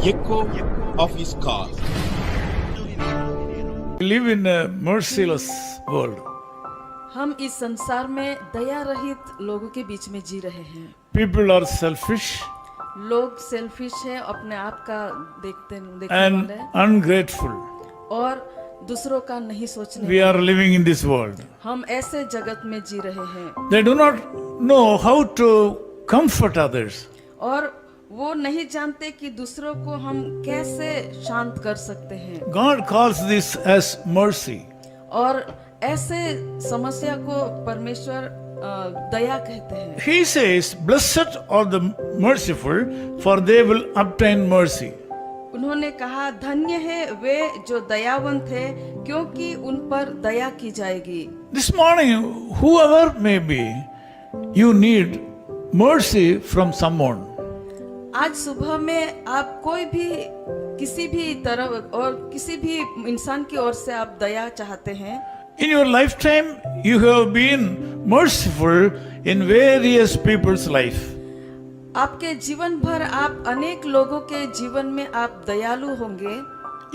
echo of his call. We live in a merciless world. हम इस संसार में दया रहित लोगों के बीच में जी रहे हैं। People are selfish लोग सेल्फिश है, अपने आप का देखने and वाले ungrateful. और दूसरों का नहीं सोचने We are living in this world. हम ऐसे जगत में जी रहे हैं They do not know how to comfort others. और वो नहीं जानते कि दूसरों को हम कैसे शांत कर सकते हैं। God calls this as mercy. और ऐसे समस्या को परमेश्वर दया कहते हैं। He says, "Blessed are the merciful, for they will obtain mercy." उन्होंने कहा धन्य है वे जो दयावंत है क्योंकि उन पर दया की जाएगी। This morning, whoever may be, you need mercy from someone. आज सुबह में आप कोई भी किसी भी तरफ और किसी भी इंसान की ओर से आप दया चाहते हैं। In your lifetime, you have been merciful in various people's life. आपके जीवन भर आप अनेक लोगों के जीवन में आप दयालु होंगे।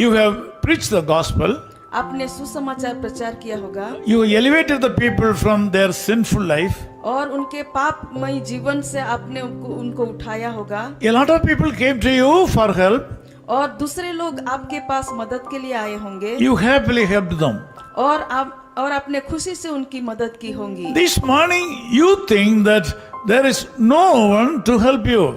You have preached the gospel. आपने सुसमाचार प्रचार किया होगा You elevated the people from their sinful life. और उनके पापमय जीवन से आपने उनको उठाया होगा। A lot of people came to you for help. और दूसरे लोग आपके पास मदद के लिए आए होंगे You happily helped them. और आपने खुशी से उनकी मदद की होंगी। This morning, you think that there is no one to help you.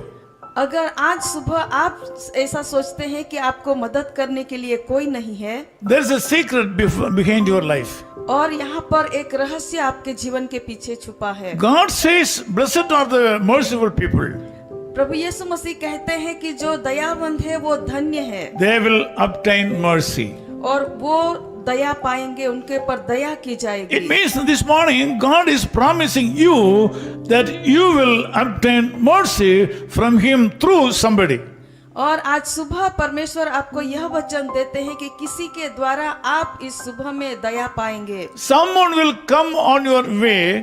अगर आज सुबह आप ऐसा सोचते हैं कि आपको मदद करने के लिए कोई नहीं है, There is a secret behind your life. और यहाँ पर एक रहस्य आपके जीवन के पीछे छुपा है। God says, "Blessed are the merciful people. प्रभु यीशु मसीह कहते हैं कि जो दयावंत है वो धन्य है They will obtain mercy." और वो दया पाएंगे, उनके पर दया की It जाएगी। means this morning God is promising you that you will obtain mercy from Him through somebody. और आज सुबह परमेश्वर आपको यह वचन देते हैं कि किसी के द्वारा आप इस सुबह में दया पाएंगे। Someone will come on your way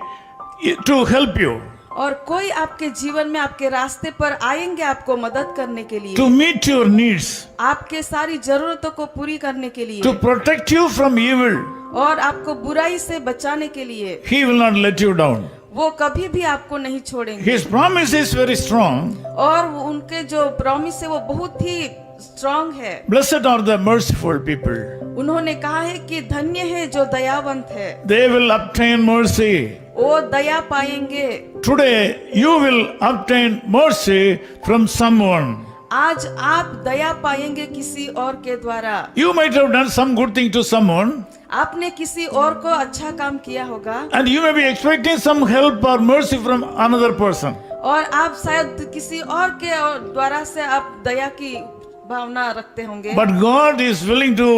to help you, और कोई आपके जीवन में आपके रास्ते पर आएंगे आपको मदद करने के लिए, to meet your needs, आपके सारी जरूरतों को पूरी करने के लिए, to protect you from evil. और आपको बुराई से बचाने के लिए। He will not let you down. वो कभी भी आपको नहीं छोड़ेंगे। His promise is very strong. और उनके जो प्रॉमिस है वो बहुत ही स्ट्रांग है। Blessed are the merciful people. उन्होंने कहा है कि धन्य है जो दयावंत है, They will obtain mercy. वो दया पाएंगे। Today you will obtain mercy from someone. आज आप दया पाएंगे किसी और के द्वारा। You might have done some good thing to someone, आपने किसी और को अच्छा काम किया होगा and you may be expecting some help or mercy from another person. और आप शायद किसी और के द्वारा से आप दया की भावना रखते होंगे। But God is willing to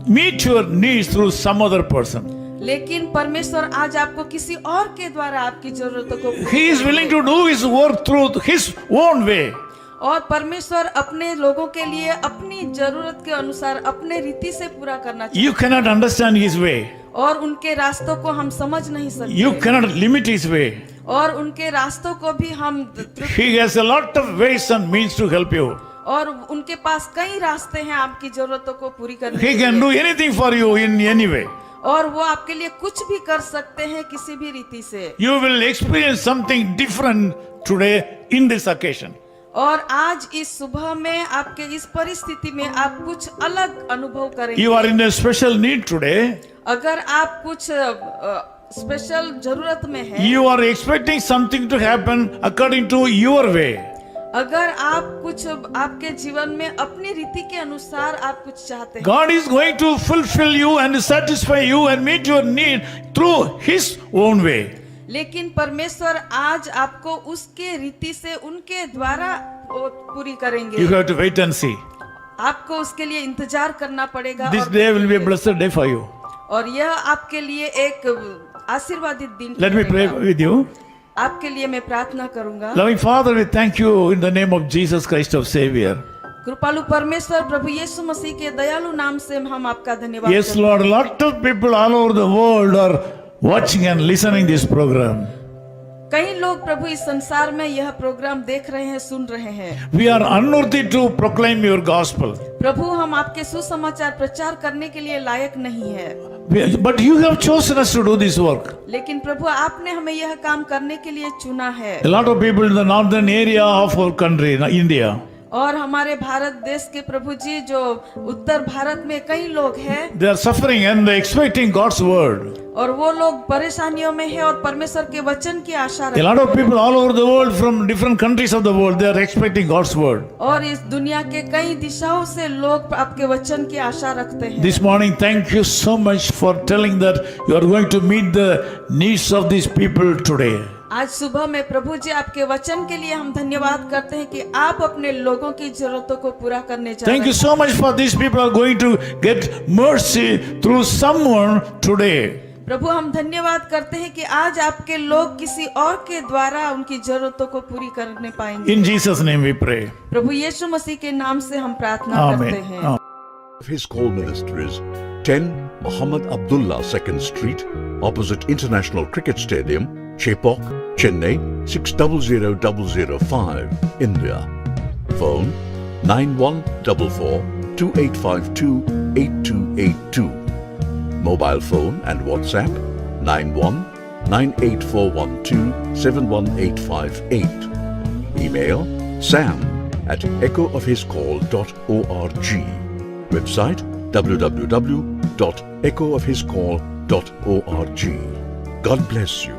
meet your needs through some other person. लेकिन परमेश्वर आज आपको किसी और के द्वारा आपकी जरूरतों को He is willing to do His work through His own way. और परमेश्वर अपने लोगों के लिए अपनी जरूरत के अनुसार अपने रीति से पूरा करना You cannot understand His way. और उनके रास्तों को हम समझ नहीं सकते। You cannot limit His way. और उनके रास्तों को भी हम He has a lot of ways and means to help you. और उनके पास कई रास्ते हैं आपकी जरूरतों को पूरी करने He के can do लिए। anything for you in any way. और वो आपके लिए कुछ भी कर सकते हैं किसी भी रीति से। You will experience something different today in this occasion. और आज इस सुबह में आपके इस परिस्थिति में आप कुछ अलग अनुभव करेंगे। You are in a special need today. अगर आप कुछ स्पेशल जरूरत में हैं, You are expecting something to happen according to your way. अगर आप कुछ आपके जीवन में अपनी रीति के अनुसार आप कुछ चाहते हैं, God is going to fulfill you and satisfy you and meet your need through His own way. लेकिन परमेश्वर आज आपको उसके रीति से उनके द्वारा वो पूरी करेंगे। You have to wait and see. आपको उसके लिए इंतजार करना पड़ेगा। This और day will be a blessed day for you. और यह आपके लिए एक आशीर्वादित दिन Let me pray रहेगा। with you. आपके लिए मैं प्रार्थना करूंगा। Loving Father, we thank you in the name of Jesus Christ our Savior. कृपालु परमेश्वर प्रभु यीशु मसीह के दयालु नाम से हम आपका धन्यवाद Yes, करते हैं। Lord, a lot of people all over the world are watching and listening this program. कई लोग प्रभु इस संसार में यह प्रोग्राम देख रहे हैं, सुन रहे हैं। We are unworthy to proclaim your gospel. प्रभु हम आपके सुसमाचार प्रचार करने के लिए लायक नहीं है, But you have chosen us to do this work. लेकिन प्रभु आपने हमें यह काम करने के लिए चुना है। A lot of people in the northern area of our country, India, और हमारे भारत देश के प्रभु जी जो उत्तर भारत में कई लोग हैं, they are suffering and they are expecting God's word. और वो लोग परेशानियों में है और परमेश्वर के वचन की आशा A रखते lot of हैं। people all over the world from different countries of the world, they are expecting God's word. और इस दुनिया के कई दिशाओं से लोग आपके वचन की आशा रखते हैं। This morning, thank you so much for telling that you are going to meet the needs of these people today. आज सुबह में प्रभु जी आपके वचन के लिए हम धन्यवाद करते हैं कि आप अपने लोगों की जरूरतों को पूरा करने जा रहे Thank you हैं। so much for these people are going to get mercy through someone today. प्रभु हम धन्यवाद करते हैं कि आज आपके लोग किसी और के द्वारा उनकी जरूरतों को पूरी करने पाएंगे। In Jesus' name we pray. प्रभु यीशु मसीह के नाम से हम प्रार्थना करते Amen. हैं। His Call Ministries, 10 Muhammad Abdullah 2nd Street, opposite International Cricket Stadium, Chepauk, Chennai 600005, India. Phone 9144 2852 8282. Mobile phone and WhatsApp 91 98412 71858. Email sam@echoofhiscall.org. Website www.echoofhiscall.org. God bless you.